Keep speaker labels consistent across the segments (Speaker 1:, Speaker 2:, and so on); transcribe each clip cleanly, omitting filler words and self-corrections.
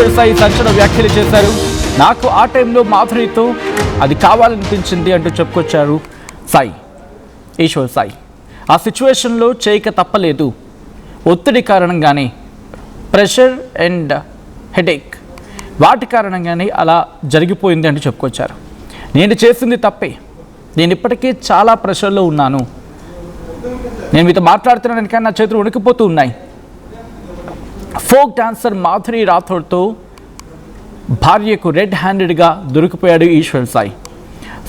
Speaker 1: ఈశ్వర్ సాయి సంచలన వ్యాఖ్యలు చేశారు. నాకు ఆ టైంలో మాధురితో అది కావాలనిపించింది అంటూ చెప్పుకొచ్చారు ఈశ్వర్ సాయి. ఆ సిచ్యువేషన్లో చేయక తప్పలేదు, ఒత్తిడి కారణంగానే, ప్రెషర్ అండ్ హెడేక్ వాటి కారణంగానే అలా జరిగిపోయింది అంటూ చెప్పుకొచ్చారు. నేను చేసింది తప్పే, నేను ఇప్పటికీ చాలా ప్రెషర్లో ఉన్నాను, నేను మీతో మాట్లాడుతున్నాను కానీ నా చేతులు వణికిపోతూ ఉన్నాయి. ఫోక్ డాన్సర్ మాధురి రాథోడ్తో భార్యకు రెడ్ హ్యాండెడ్గా దొరికిపోయాడు ఈశ్వర్ సాయి.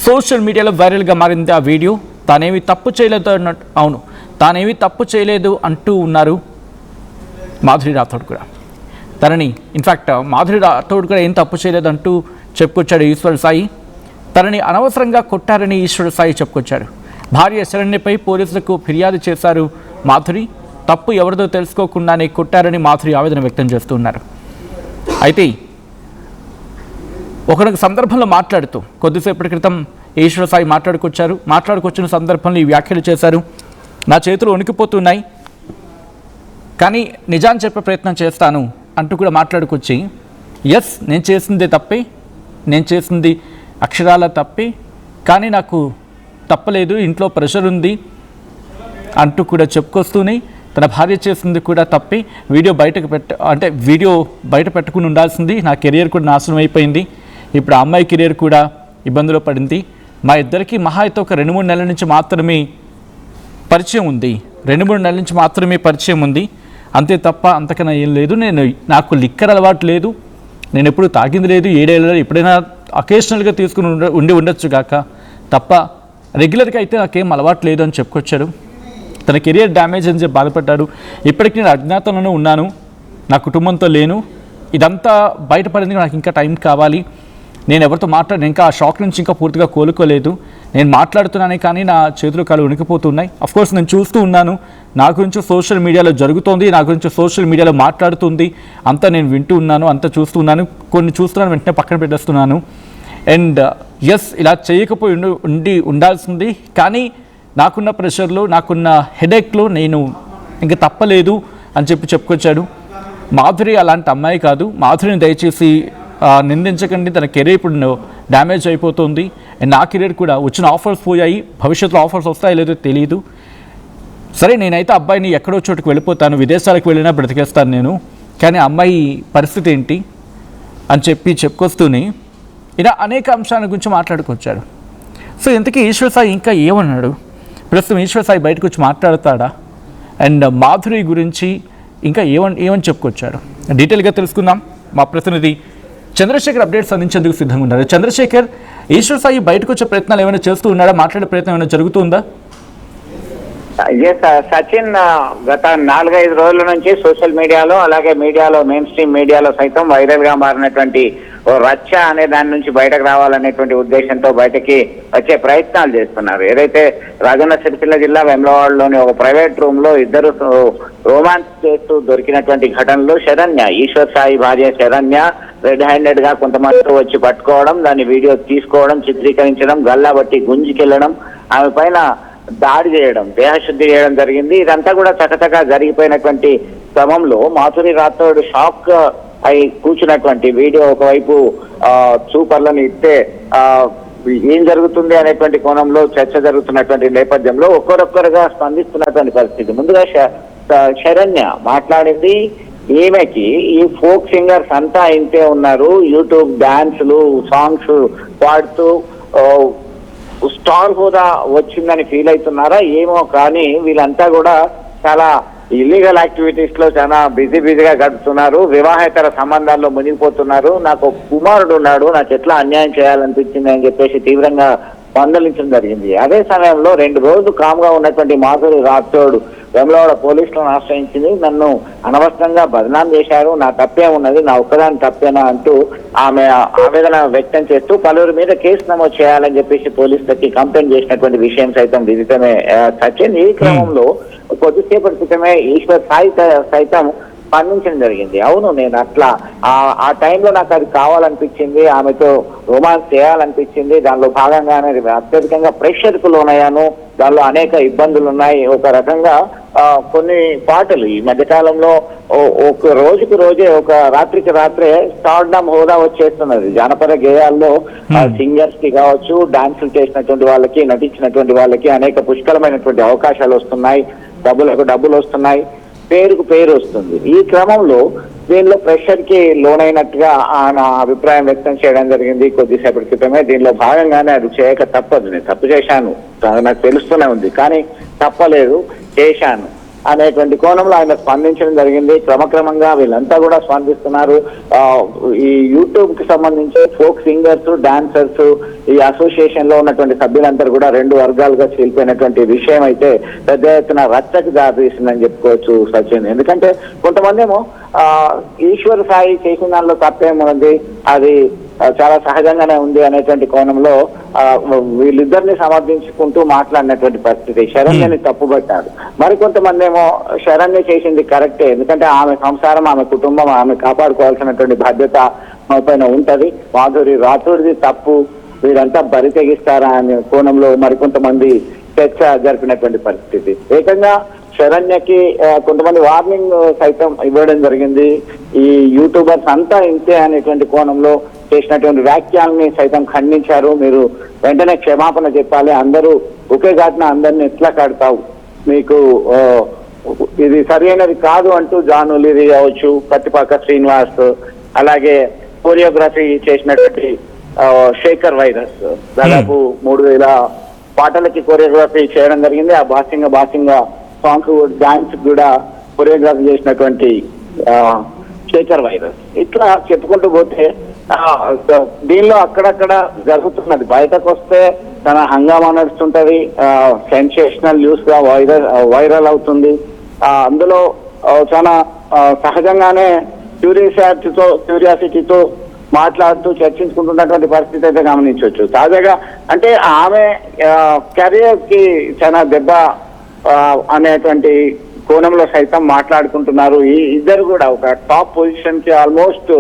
Speaker 1: సోషల్ మీడియాలో వైరల్గా మారింది ఆ వీడియో. తానేమి తప్పు చేయలేదు అన్నట్టు, అవును తానేమి తప్పు చేయలేదు అంటూ ఉన్నారు మాధురి రాథోడ్ కూడా. తనని ఇన్ఫ్యాక్ట్ మాధురి రాథోడ్ కూడా ఏం తప్పు చేయలేదు అంటూ చెప్పుకొచ్చాడు ఈశ్వర్ సాయి. తనని అనవసరంగా కొట్టారని ఈశ్వర్ సాయి చెప్పుకొచ్చాడు. భార్య శరణ్యపై పోలీసులకు ఫిర్యాదు చేశారు మాధురి. తప్పు ఎవరిదో తెలుసుకోకుండానే కొట్టారని మాధురి ఆవేదన వ్యక్తం చేస్తున్నారు. అయితే ఒకనొక సందర్భంలో మాట్లాడుతూ కొద్దిసేపటి క్రితం ఈశ్వర్ సాయి మాట్లాడుకొచ్చిన సందర్భంలో ఈ వ్యాఖ్యలు చేశారు. నా చేతులు వణికిపోతున్నాయి కానీ నిజాన్ని చెప్పే ప్రయత్నం చేస్తాను అంటూ కూడా మాట్లాడుకొచ్చి, ఎస్ నేను చేసిందే తప్పే, నేను చేసింది అక్షరాల తప్పే, కానీ నాకు తప్పలేదు, ఇంట్లో ప్రెషర్ ఉంది అంటూ కూడా చెప్పుకొస్తూనే తన భార్య చేసింది కూడా తప్పే, వీడియో బయట పెట్టుకుని ఉండాల్సింది, నా కెరియర్ కూడా నాశనం అయిపోయింది, ఇప్పుడు ఆ అమ్మాయి కెరియర్ కూడా ఇబ్బందులో పడింది, మా ఇద్దరికి మహా అయితే ఒక 2-3 నెలల నుంచి మాత్రమే పరిచయం ఉంది, అంతే తప్ప అంతకన్నా ఏం లేదు. నాకు లిక్కర్ అలవాటు లేదు, నేను ఎప్పుడు తాగింది లేదు, 7 ఏళ్ళలో ఎప్పుడైనా అకేషనల్గా తీసుకుని ఉండొచ్చు కాక తప్ప రెగ్యులర్గా అయితే నాకేం అలవాటు లేదు అని చెప్పుకొచ్చాడు. తన కెరియర్ డ్యామేజ్ అని చెప్పి బాధపడ్డాడు. ఇప్పటికీ నేను అజ్ఞాతంలోనే ఉన్నాను, నా కుటుంబంతో లేను, ఇదంతా బయటపడింది, నాకు ఇంకా టైం కావాలి, నేను ఎవరితో ఇంకా ఆ షాక్ నుంచి ఇంకా పూర్తిగా కోలుకోలేదు, నేను మాట్లాడుతున్నానే కానీ నా చేతులు కాలు వణికిపోతున్నాయి. అఫ్కోర్స్ నేను చూస్తూ ఉన్నాను, నా గురించి సోషల్ మీడియాలో జరుగుతోంది, నా గురించి సోషల్ మీడియాలో మాట్లాడుతుంది, అంతా నేను వింటూ ఉన్నాను, అంతా చూస్తూ ఉన్నాను, కొన్ని చూస్తున్నాను వెంటనే పక్కన పెట్టేస్తున్నాను. అండ్ ఎస్ ఇలా చేయకపోయి ఉండాల్సింది, కానీ నాకున్న ప్రెషర్లో, నాకున్న హెడేక్లో నేను ఇంకా తప్పలేదు అని చెప్పుకొచ్చాడు. మాధురి అలాంటి అమ్మాయి కాదు, మాధురిని దయచేసి నిందించకండి, తన కెరీర్ ఇప్పుడు డ్యామేజ్ అయిపోతుంది, అండ్ నా కెరీర్ కూడా వచ్చిన ఆఫర్స్ పోయాయి, భవిష్యత్తులో ఆఫర్స్ వస్తాయో లేదో తెలియదు. సరే నేనైతే అబ్బాయిని ఎక్కడో చోటుకు వెళ్ళిపోతాను, విదేశాలకు వెళ్ళినా బ్రతికేస్తాను నేను, కానీ అమ్మాయి పరిస్థితి ఏంటి అని చెప్పుకొస్తూనే ఇలా అనేక అంశాల గురించి మాట్లాడుకొచ్చాడు. సో ఇంతకీ ఈశ్వర్ సాయి ఇంకా ఏమన్నాడు, ప్రస్తుతం ఈశ్వర్ సాయి బయటకు వచ్చి మాట్లాడతాడా, అండ్ మాధురి గురించి ఇంకా ఏమని చెప్పుకొచ్చాడు, డీటెయిల్గా తెలుసుకుందాం. మా ప్రతినిధి చంద్రశేఖర్ అప్డేట్స్ అందించేందుకు సిద్ధంగా ఉన్నారు. చంద్రశేఖర్, ఈశ్వర్ సాయి బయటకు వచ్చే ప్రయత్నాలు ఏమైనా చేస్తూ ఉన్నాడా, మాట్లాడే ప్రయత్నం ఏమైనా జరుగుతుందా?
Speaker 2: సచిన్, గత 4-5 రోజుల నుంచి సోషల్ మీడియాలో అలాగే మెయిన్ స్ట్రీమ్ మీడియాలో సైతం వైరల్ గా మారినటువంటి రచ్చ అనే దాని నుంచి బయటకు రావాలనేటువంటి ఉద్దేశంతో బయటకి వచ్చే ప్రయత్నాలు చేస్తున్నారు. ఏదైతే రాజన్న సిరిసిల్ల జిల్లా వేములవాడలోని ఒక ప్రైవేట్ రూమ్ లో ఇద్దరు రొమాన్స్ చేస్తూ దొరికినటువంటి ఘటనలో ఈశ్వర్ సాయి భార్య శరణ్య రెడ్ హ్యాండెడ్ గా కొంతమందితో వచ్చి పట్టుకోవడం, దాన్ని వీడియో తీసుకోవడం, చిత్రీకరించడం, గల్లా బట్టి గుంజుకెళ్లడం, ఆమె పైన దాడి చేయడం, దేహశుద్ధి చేయడం జరిగింది. ఇదంతా కూడా చకచకా జరిగిపోయినటువంటి క్రమంలో మాధురి రాథోడ్ షాక్ అయి కూర్చున్నటువంటి వీడియో ఒకవైపు సూపర్లను ఇస్తే ఏం జరుగుతుంది అనేటువంటి కోణంలో చర్చ జరుగుతున్నటువంటి నేపథ్యంలో ఒక్కొక్కరుగా స్పందిస్తున్నటువంటి పరిస్థితి. ముందుగా శరణ్య మాట్లాడింది, ఈమెకి ఈ ఫోక్ సింగర్స్ అంతా ఇంతే ఉన్నారు, యూట్యూబ్ డాన్సులు సాంగ్స్ పాడుతూ స్టార్ హోదా వచ్చిందని ఫీల్ అవుతున్నారా ఏమో, కానీ వీళ్ళంతా కూడా చాలా ఇల్లీగల్ యాక్టివిటీస్ లో చాలా బిజీగా గడుపుతున్నారు, వివాహేతర సంబంధాల్లో మునిగిపోతున్నారు, నాకు కుమారుడు ఉన్నాడు, నాకు ఎట్లా అన్యాయం చేయాలనిపించింది అని చెప్పేసి తీవ్రంగా మందలించడం జరిగింది. అదే సమయంలో 2 రోజులు కామ్గా ఉన్నటువంటి మాధురి రాథోడ్ వేములవాడ పోలీసులను ఆశ్రయించింది. నన్ను అనవసరంగా బదనాం చేశారు, నా తప్పే ఉన్నది, నా ఒక్కదాని తప్పేనా అంటూ ఆమె ఆవేదన వ్యక్తం చేస్తూ పలువురి మీద కేసు నమోదు చేయాలని చెప్పేసి పోలీసులకి కంప్లైంట్ చేసినటువంటి విషయం సైతం విదితమే సచిన్. ఈ క్రమంలో కొద్దిసేపటి క్రితమే ఈశ్వర్ సాయి సైతం స్పందించడం జరిగింది. అవును, నేను అట్లా ఆ టైంలో నాకు అది కావాలనిపించింది, ఆమెతో రొమాన్స్ చేయాలనిపించింది. దానిలో భాగంగానే అత్యధికంగా ప్రెషర్కు లోనయ్యాను. దానిలో అనేక ఇబ్బందులు ఉన్నాయి. ఒక రకంగా కొన్ని పాటలు ఈ మధ్యకాలంలో ఒక రోజుకు రోజే, ఒక రాత్రికి రాత్రే స్టార్డమ్ హోదా వచ్చేస్తున్నది. జానపద గేయాల్లో సింగర్స్ కి కావచ్చు, డాన్సులు చేసినటువంటి వాళ్ళకి, నటించినటువంటి వాళ్ళకి అనేక పుష్కలమైనటువంటి అవకాశాలు వస్తున్నాయి, డబ్బులు వస్తున్నాయి, పేరుకు పేరు వస్తుంది. ఈ క్రమంలో దీనిలో ప్రెషర్ కి లోనైనట్టుగా ఆయన అభిప్రాయం వ్యక్తం చేయడం జరిగింది కొద్దిసేపటి క్రితమే. దీనిలో భాగంగానే అది చేయక తప్పదు, నేను తప్పు చేశాను నాకు తెలుస్తూనే ఉంది, కానీ తప్పలేదు, చేశాను అనేటువంటి కోణంలో ఆయన స్పందించడం జరిగింది. క్రమక్రమంగా వీళ్ళంతా కూడా స్పందిస్తున్నారు. ఈ యూట్యూబ్ కి సంబంధించి ఫోక్ సింగర్స్, డాన్సర్స్, ఈ అసోసియేషన్ లో ఉన్నటువంటి సభ్యులందరూ కూడా 2 వర్గాలుగా చీలిపోయినటువంటి విషయం అయితే పెద్ద ఎత్తున రచ్చకు దారితీసిందని చెప్పుకోవచ్చు సచిన్. ఎందుకంటే కొంతమంది ఏమో ఈశ్వర్ సాయి చేసిన దానిలో తప్పేముంది, అది చాలా సహజంగానే ఉంది అనేటువంటి కోణంలో వీళ్ళిద్దరిని సమర్థించుకుంటూ మాట్లాడినటువంటి పరిస్థితి. శరణ్యని తప్పుపట్టారు. మరికొంతమంది ఏమో శరణ్య చేసింది కరెక్టే, ఎందుకంటే ఆమె సంసారం, ఆమె కుటుంబం, ఆమె కాపాడుకోవాల్సినటువంటి బాధ్యత ఆమె పైన ఉంటది. మాధురి రాథోడ్ది తప్పు, వీరంతా బరి తెగిస్తారా అనే కోణంలో మరికొంతమంది చర్చ జరిపినటువంటి పరిస్థితి. ఏకంగా శరణ్యకి కొంతమంది వార్నింగ్ సైతం ఇవ్వడం జరిగింది. ఈ యూట్యూబర్స్ అంతా ఇంతే అనేటువంటి కోణంలో చేసినటువంటి వ్యాఖ్యల్ని సైతం ఖండించారు. మీరు వెంటనే క్షమాపణ చెప్పాలి, అందరూ ఒకే ఘటన అందరిని ఎట్లా కడతావు, మీకు ఇది సరైనది కాదు అంటూ జాన్ ఒలీరి కావచ్చు, పత్తిపాక శ్రీనివాస్, అలాగే కోరియోగ్రఫీ చేసినటువంటి శేఖర్ వైరస్ దాదాపు 3000 పాటలకి కోరియోగ్రఫీ చేయడం జరిగింది. ఆ బాసింగ సాంగ్ డాన్స్ కూడా కొరియోగ్రఫీ చేసినటువంటి శేఖర్ వైరస్. ఇట్లా చెప్పుకుంటూ పోతే దీనిలో అక్కడక్కడ జరుగుతున్నది. బయటకు వస్తే తన హంగామా నడుస్తుంటది, సెన్సేషనల్ న్యూస్ గా వైరల్ అవుతుంది. అందులో చాలా సహజంగానే క్యూరియాసిటీతో మాట్లాడుతూ చర్చించుకుంటున్నటువంటి పరిస్థితి అయితే గమనించవచ్చు. తాజాగా అంటే ఆమె కెరియర్ కి చాలా దెబ్బ అనేటువంటి కోణంలో సైతం మాట్లాడుకుంటున్నారు. ఈ ఇద్దరు కూడా ఒక టాప్ పొజిషన్ కి ఆల్మోస్ట్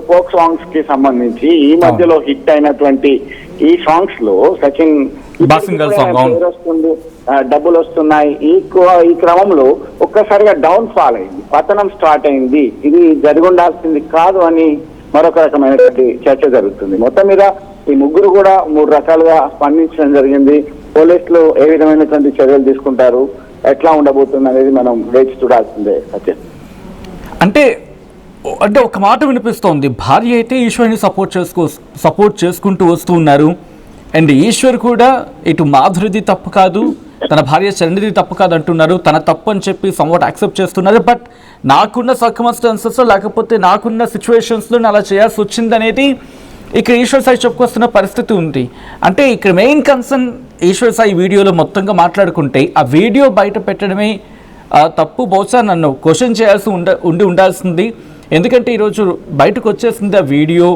Speaker 2: ఫోక్ సాంగ్స్ కి సంబంధించి ఈ మధ్యలో హిట్ అయినటువంటి ఈ సాంగ్స్ లో సచిన్ వస్తుంది, డబ్బులు వస్తున్నాయి. ఈ క్రమంలో ఒక్కసారిగా డౌన్ ఫాల్ అయింది, పతనం స్టార్ట్ అయింది. ఇది జరిగి ఉండాల్సింది కాదు అని మరొక రకమైనటువంటి చర్చ జరుగుతుంది. మొత్తం మీద ఈ ముగ్గురు కూడా 3 రకాలుగా స్పందించడం జరిగింది. పోలీసులు ఏ విధమైనటువంటి చర్యలు తీసుకుంటారు, ఎట్లా ఉండబోతుంది అనేది మనం వేచి చూడాల్సిందే సత్యం.
Speaker 1: అంటే ఒక మాట వినిపిస్తోంది, భార్య అయితే ఈశ్వర్ని సపోర్ట్ చేసుకుంటూ వస్తూ ఉన్నారు. అండ్ ఈశ్వర్ కూడా ఇటు మాధురిది తప్పు కాదు, తన భార్య చరణిది తప్పు కాదు అంటున్నారు. తన తప్పు అని చెప్పి సమ్వాట్ యాక్సెప్ట్ చేస్తున్నారు. బట్ నాకున్న సర్కమ్స్టాన్సెస్లో లేకపోతే నాకున్న సిచ్యువేషన్స్లో అలా చేయాల్సి వచ్చింది అనేది ఇక్కడ ఈశ్వర్ సాయి చెప్పుకొస్తున్న పరిస్థితి ఉంది. అంటే ఇక్కడ మెయిన్ కన్సర్న్ ఈశ్వర్ సాయి వీడియోలో మొత్తంగా మాట్లాడుకుంటే ఆ వీడియో బయట పెట్టడమే తప్పు. బహుశా నన్ను క్వశ్చన్ చేయాల్సి ఉండాల్సింది. ఎందుకంటే ఈరోజు బయటకు వచ్చేసింది ఆ వీడియో,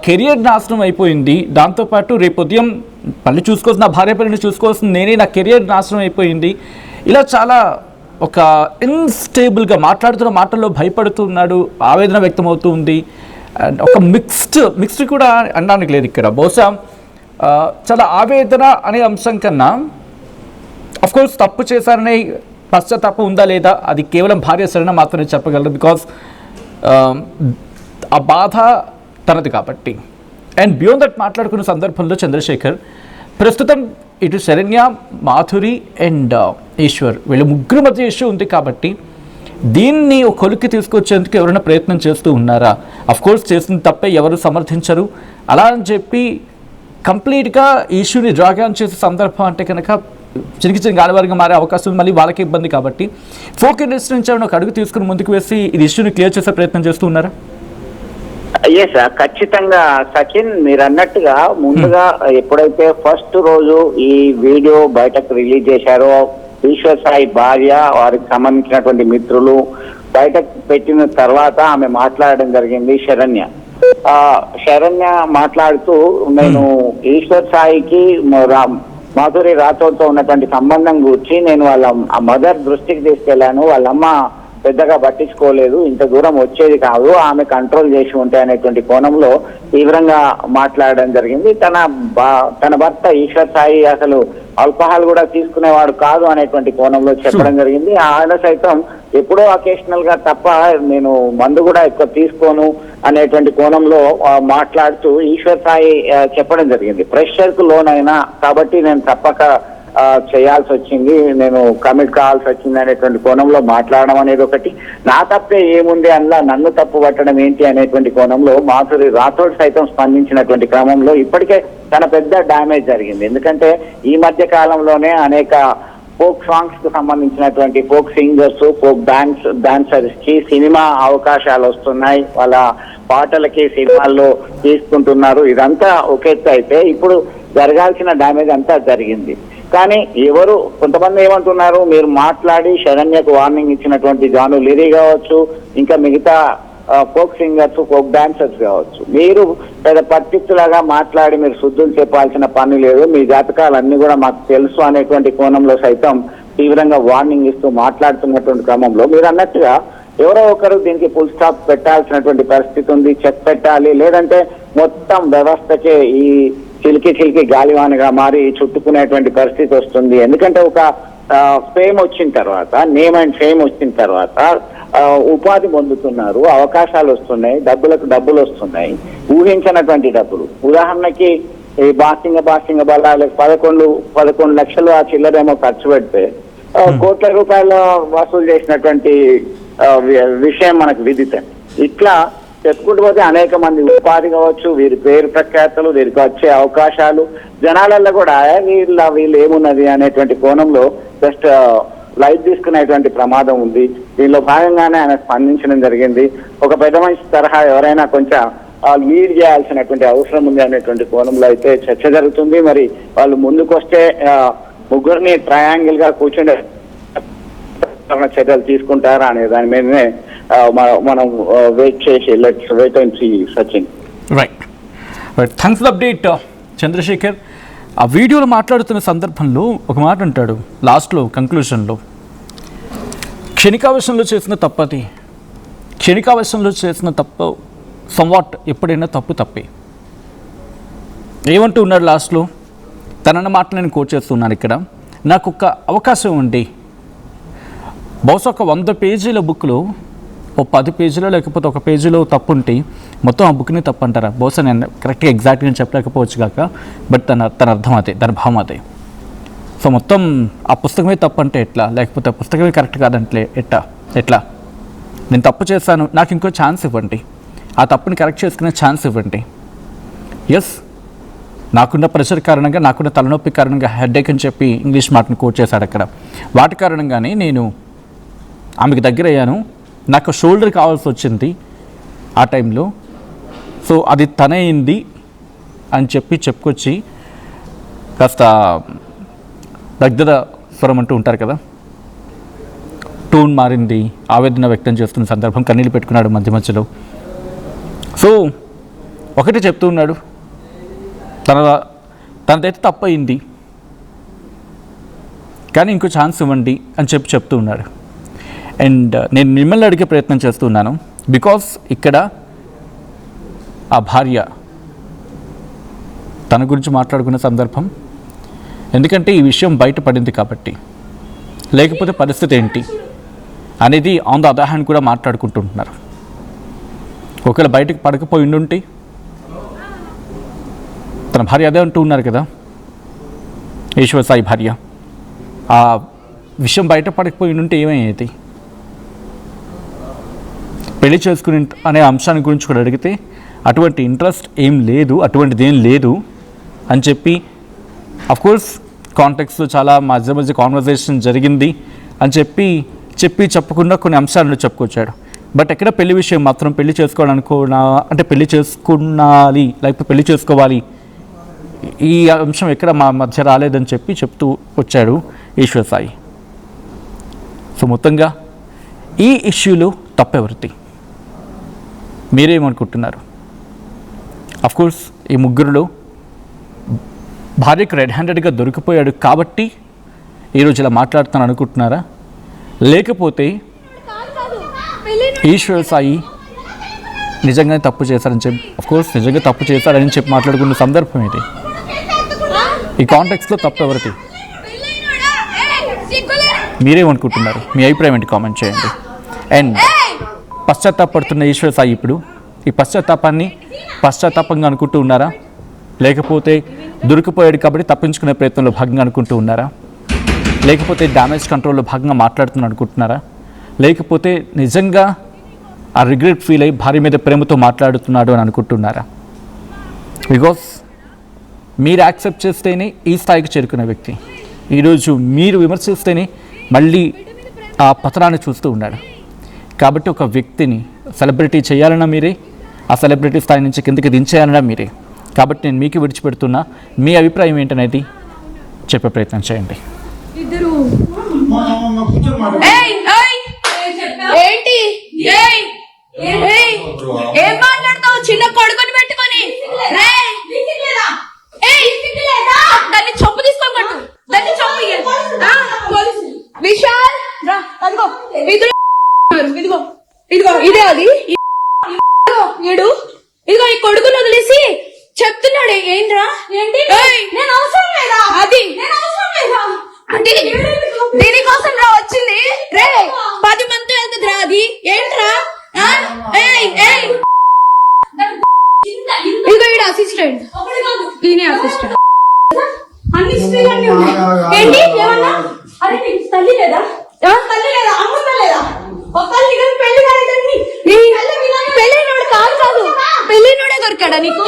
Speaker 1: కెరియర్ నాశనం అయిపోయింది. దాంతోపాటు రేపు ఉదయం మళ్ళీ చూసుకోవాల్సిన నా భార్య పిల్లని చూసుకోవాల్సింది నేనే, నా కెరియర్ నాశనం అయిపోయింది. ఇలా చాలా ఒక ఇన్స్టేబుల్గా మాట్లాడుతున్న మాటల్లో భయపడుతున్నాడు, ఆవేదన వ్యక్తమవుతూ ఉంది. ఒక మిక్స్డ్ కూడా అనడానికి లేదు ఇక్కడ. బహుశా చాలా ఆవేదన అనే అంశం కన్నా అఫ్కోర్స్ తప్పు చేశారనే పశ్చాత్తాపం ఉందా లేదా అది కేవలం భార్య శరణ మాత్రమే చెప్పగలరు. బికాస్ ఆ బాధ తనది కాబట్టి. అండ్ బియాండ్ దట్ మాట్లాడుకున్న సందర్భంలో చంద్రశేఖర్ ప్రస్తుతం ఇటు శరణ్య, మాధురి అండ్ ఈశ్వర్ వీళ్ళ ముగ్గురు మధ్య ఇష్యూ ఉంది కాబట్టి దీన్ని ఒక కొలిక్కి తీసుకొచ్చేందుకు ఎవరైనా ప్రయత్నం చేస్తూ ఉన్నారా? అఫ్కోర్స్ చేసిన తప్పే ఎవరు సమర్థించరు. అలా అని చెప్పి కంప్లీట్గా ఇష్యూని డ్రాగాన్ చేసే సందర్భం అంటే కనుక చిన్న గాలివారిగా మారే అవకాశం మళ్ళీ వాళ్ళకి ఇబ్బంది. కాబట్టి ఫోక్ ఇండస్ట్రీ నుంచి ఒక అడుగు తీసుకుని ముందుకు వేసి ఈ ఇష్యూని క్లియర్ చేసే ప్రయత్నం చేస్తూ ఉన్నారా?
Speaker 2: ఎస్, ఖచ్చితంగా సచిన్ మీరు అన్నట్టుగా ముందుగా ఎప్పుడైతే ఫస్ట్ రోజు ఈ వీడియో బయటకు రిలీజ్ చేశారో ఈశ్వర్ సాయి భార్య, వారికి సంబంధించినటువంటి మిత్రులు బయటకు పెట్టిన తర్వాత ఆమె మాట్లాడడం జరిగింది. శరణ్య మాట్లాడుతూ నేను ఈశ్వర్ సాయికి మాధురి రాథోడ్తో ఉన్నటువంటి సంబంధం గురించి నేను వాళ్ళ మదర్ దృష్టికి తీసుకెళ్లాను. వాళ్ళమ్మ పెద్దగా పట్టించుకోలేదు, ఇంత దూరం వచ్చేది కాదు, ఆమె కంట్రోల్ చేసి ఉంటే అనేటువంటి కోణంలో తీవ్రంగా మాట్లాడడం జరిగింది. తన భర్త ఈశ్వర్ సాయి అసలు ఆల్కహాల్ కూడా తీసుకునేవాడు కాదు అనేటువంటి కోణంలో చెప్పడం జరిగింది. ఆయన సైతం ఎప్పుడో అకేషనల్ గా తప్ప నేను మందు కూడా ఎక్కువ తీసుకోను అనేటువంటి కోణంలో మాట్లాడుతూ ఈశ్వర్ సాయి చెప్పడం జరిగింది. ప్రెషర్ కు లోనైనా కాబట్టి నేను తప్పక చేయాల్సి వచ్చింది, నేను కమిట్ కావాల్సి వచ్చింది అనేటువంటి కోణంలో మాట్లాడడం అనేది ఒకటి. నా తప్పే ఏముంది అందులో నన్ను తప్పు పట్టడం ఏంటి అనేటువంటి కోణంలో మాధురి రాథోడ్ సైతం స్పందించినటువంటి క్రమంలో ఇప్పటికే తన పెద్ద డ్యామేజ్ జరిగింది. ఎందుకంటే ఈ మధ్య కాలంలోనే అనేక ఫోక్ సాంగ్స్ కు సంబంధించినటువంటి ఫోక్ సింగర్స్, ఫోక్ డాన్సర్స్ కి సినిమా అవకాశాలు వస్తున్నాయి, వాళ్ళ పాటలకి సినిమాల్లో తీసుకుంటున్నారు. ఇదంతా ఒక ఎత్తు అయితే ఇప్పుడు జరగాల్సిన డ్యామేజ్ అంతా జరిగింది. కానీ కొంతమంది ఏమంటున్నారు, మీరు మాట్లాడి శరణ్యకు వార్నింగ్ ఇచ్చినటువంటి జాను లిరి కావచ్చు, ఇంకా మిగతా ఫోక్ సింగర్స్, ఫోక్ డాన్సర్స్ కావచ్చు, మీరు పెద్ద పట్టించులాగా మాట్లాడి మీరు శుద్ధులు చెప్పాల్సిన పని లేదు, మీ జాతకాలన్నీ కూడా మాకు తెలుసు అనేటువంటి కోణంలో సైతం తీవ్రంగా వార్నింగ్ ఇస్తూ మాట్లాడుతున్నటువంటి క్రమంలో మీరు అన్నట్టుగా ఎవరో ఒకరు దీనికి ఫుల్ స్టాప్ పెట్టాల్సినటువంటి పరిస్థితి ఉంది. చెక్ పెట్టాలి, లేదంటే మొత్తం వ్యవస్థకే ఈ చిలికి గాలివానగా మారి చుట్టుకునేటువంటి పరిస్థితి వస్తుంది. ఎందుకంటే ఒక ఫేమ్ వచ్చిన తర్వాత, నేమ్ అండ్ ఫేమ్ వచ్చిన తర్వాత ఉపాధి పొందుతున్నారు, అవకాశాలు వస్తున్నాయి, డబ్బులు వస్తున్నాయి, ఊహించినటువంటి డబ్బులు. ఉదాహరణకి ఈ బాసింగ బలాలు 11 లక్షలు ఆ చిల్లరేమో ఖర్చు పెడితే కోట్ల రూపాయలు వసూలు చేసినటువంటి విషయం మనకు విదితం. ఇట్లా చెప్పుకుంటూ పోతే అనేక మంది ఉపాధి కావచ్చు, వీరి పేరు ప్రఖ్యాతలు, వీరికి వచ్చే అవకాశాలు జనాలలో కూడా వీళ్ళు ఏమున్నది అనేటువంటి కోణంలో జస్ట్ లైట్ తీసుకునేటువంటి ప్రమాదం ఉంది. దీనిలో భాగంగానే ఆయన స్పందించడం జరిగింది. ఒక పెద్ద మనిషి తరహా ఎవరైనా కొంచెం లీడ్ చేయాల్సినటువంటి అవసరం ఉంది అనేటువంటి కోణంలో అయితే చర్చ జరుగుతుంది. మరి వాళ్ళు ముందుకు వస్తే ముగ్గురిని ట్రయాంగిల్ గా కూర్చుండే చర్యలు తీసుకుంటారా అనే దాని మీదనే మనం వెయిట్ చేసి let's wait and see Sachin.
Speaker 1: Right, thanks for update Chandrashekar. ఆ వీడియోలో మాట్లాడుతున్న సందర్భంలో ఒక మాట అంటాడు లాస్ట్లో, కంక్లూషన్లో, క్షణికావేశంలో చేసిన తప్పది, క్షణికావేశంలో చేసిన తప్పు సంవాట్ ఎప్పుడైనా తప్పే. ఏమంటూ ఉన్నాడు లాస్ట్లో? తనన్న మాటలు నేను కోట్ చేస్తున్నాను ఇక్కడ. నాకు ఒక అవకాశం ఉండి బహుశా ఒక 100 పేజీల బుక్లో ఓ 10 పేజీలో లేకపోతే ఒక పేజీలో తప్పు ఉంటే మొత్తం ఆ బుక్ని తప్పు అంటారా? బహుశా నేను కరెక్ట్గా ఎగ్జాక్ట్గా చెప్పలేకపోవచ్చు కాక, బట్ తన అర్థం అదే, తన భావం అదే. సో మొత్తం ఆ పుస్తకమే తప్పు అంటే ఎట్లా, లేకపోతే ఆ పుస్తకమే కరెక్ట్ కాదంటే ఎట్లా? నేను తప్పు చేశాను, నాకు ఇంకో ఛాన్స్ ఇవ్వండి, ఆ తప్పుని కరెక్ట్ చేసుకునే ఛాన్స్ ఇవ్వండి. ఎస్, నాకున్న ప్రెషర్ కారణంగా, నాకున్న తలనొప్పి కారణంగా, హెడ్ఏక్ అని చెప్పి ఇంగ్లీష్ మాటను కోట్ చేశాడు అక్కడ. వాటి కారణంగానే నేను ఆమెకు దగ్గర అయ్యాను, నాకు షోల్డర్ కావాల్సి వచ్చింది ఆ టైంలో, సో అది తనయింది అని చెప్పుకొచ్చి కాస్త దగ్గర స్వరం అంటూ ఉంటారు కదా, టోన్ మారింది, ఆవేదన వ్యక్తం చేస్తున్న సందర్భం, కన్నీళ్ళు పెట్టుకున్నాడు మధ్యలో. సో ఒకటి చెప్తూ ఉన్నాడు, తనదైతే తప్పయింది కానీ ఇంకో ఛాన్స్ ఇవ్వండి అని చెప్తూ ఉన్నాడు. అండ్ నేను మిమ్మల్ని అడిగే ప్రయత్నం చేస్తున్నాను, బికాస్ ఇక్కడ ఆ భార్య తన గురించి మాట్లాడుకునే సందర్భం, ఎందుకంటే ఈ విషయం బయటపడింది కాబట్టి, లేకపోతే పరిస్థితి ఏంటి అనేది ఆన్ ద అదర్ హ్యాండ్ కూడా మాట్లాడుకుంటుంటున్నారు. ఒకవేళ బయటకు పడకపోయి ఉండుంటే, తన భార్య అదే అంటూ ఉన్నారు కదా, ఈశ్వర్ సాయి భార్య, ఆ విషయం బయట పడకపోయి ఉంటే ఏమయ్యేది? పెళ్లి చేసుకుని అనే అంశాన్ని గురించి కూడా అడిగితే అటువంటి ఇంట్రెస్ట్ ఏం లేదు, అటువంటిది ఏం లేదు అని చెప్పి, అఫ్కోర్స్ కాంటెక్స్లో చాలా మధ్య కాన్వర్జేషన్ జరిగింది అని చెప్పకుండా కొన్ని అంశాలను చెప్పుకొచ్చాడు. బట్ ఎక్కడ పెళ్లి విషయం మాత్రం పెళ్లి పెళ్లి చేసుకున్నాలి లేకపోతే పెళ్లి చేసుకోవాలి, ఈ అంశం ఎక్కడ మా మధ్య రాలేదని చెప్తూ వచ్చాడు ఈశ్వర్ సాయి. సో మొత్తంగా ఈ ఇష్యూలో తప్పెవరిది? మీరేమనుకుంటున్నారు? అఫ్కోర్స్ ఈ ముగ్గురులో భార్యకు రెడ్ హ్యాండెడ్గా దొరికిపోయాడు కాబట్టి ఈరోజు ఇలా మాట్లాడుతాను అనుకుంటున్నారా? లేకపోతే ఈశ్వర్ సాయి నిజంగానే తప్పు చేశారని చెప్పి అఫ్కోర్స్ నిజంగా తప్పు చేశారని చెప్పి మాట్లాడుకున్న సందర్భం ఇది. ఈ కాంటెక్స్లో తప్పు ఎవరిది? మీరేమనుకుంటున్నారు? మీ అభిప్రాయం ఏంటి? కామెంట్ చేయండి. అండ్ పశ్చాత్తాపడుతున్న ఈశ్వర్ సాయి ఇప్పుడు ఈ పశ్చాత్తాపాన్ని పశ్చాత్తాపంగా అనుకుంటూ ఉన్నారా, లేకపోతే దొరికిపోయాడు కాబట్టి తప్పించుకునే ప్రయత్నంలో భాగంగా అనుకుంటూ ఉన్నారా, లేకపోతే డ్యామేజ్ కంట్రోల్లో భాగంగా మాట్లాడుతున్నా అనుకుంటున్నారా, లేకపోతే నిజంగా ఆ రిగ్రెట్ ఫీల్ అయ్యి భార్య మీద ప్రేమతో మాట్లాడుతున్నాడు అని అనుకుంటున్నారా? బికాస్ మీరు యాక్సెప్ట్ చేస్తేనే ఈ స్థాయికి చేరుకునే వ్యక్తి ఈరోజు మీరు విమర్శిస్తేనే మళ్ళీ ఆ పతనాన్ని చూస్తూ ఉన్నాడు. కాబట్టి ఒక వ్యక్తిని సెలబ్రిటీ చేయాలన్నా మీరే, ఆ సెలబ్రిటీ స్థాయి నుంచి కిందకి దించేయాలన్నా మీరే. కాబట్టి నేను మీకు విడిచిపెడుతున్నా. మీ అభిప్రాయం ఏంటనేది చెప్పే ప్రయత్నం చేయండి.
Speaker 3: ఏంటి ఏం మాట్లాడతావు? చిన్న కొడుకుని పెట్టుకొని దాన్ని చొప్పు తీసుకోకట్టు, దాన్ని చొప్పు విశాల్ రా, అదిగో ఇదిగో ఇదిగో ఇదే అది ఏడు ఇదిగో ఈ కొడుకుని వదిలేసి చెప్తున్నాడు. ఏంట్రా? ఏంటి? నేను అవసరం లేదా? అది దీనికోసం రా వచ్చింది. రే 10 మంది వెళ్తుంది రా. అది ఏంట్రా? ఇదిగో ఈడ అసిస్టెంట్, ఈయన అసిస్టెంట్. అన్ని ఏంటి? ఏమన్నా? అరే నీకు తల్లి లేదా? తల్లి లేదా? అమ్మ లేదా? పెళ్ళైనోడు కాదు, పెళ్ళైనోడే దొరికాడా నీకు?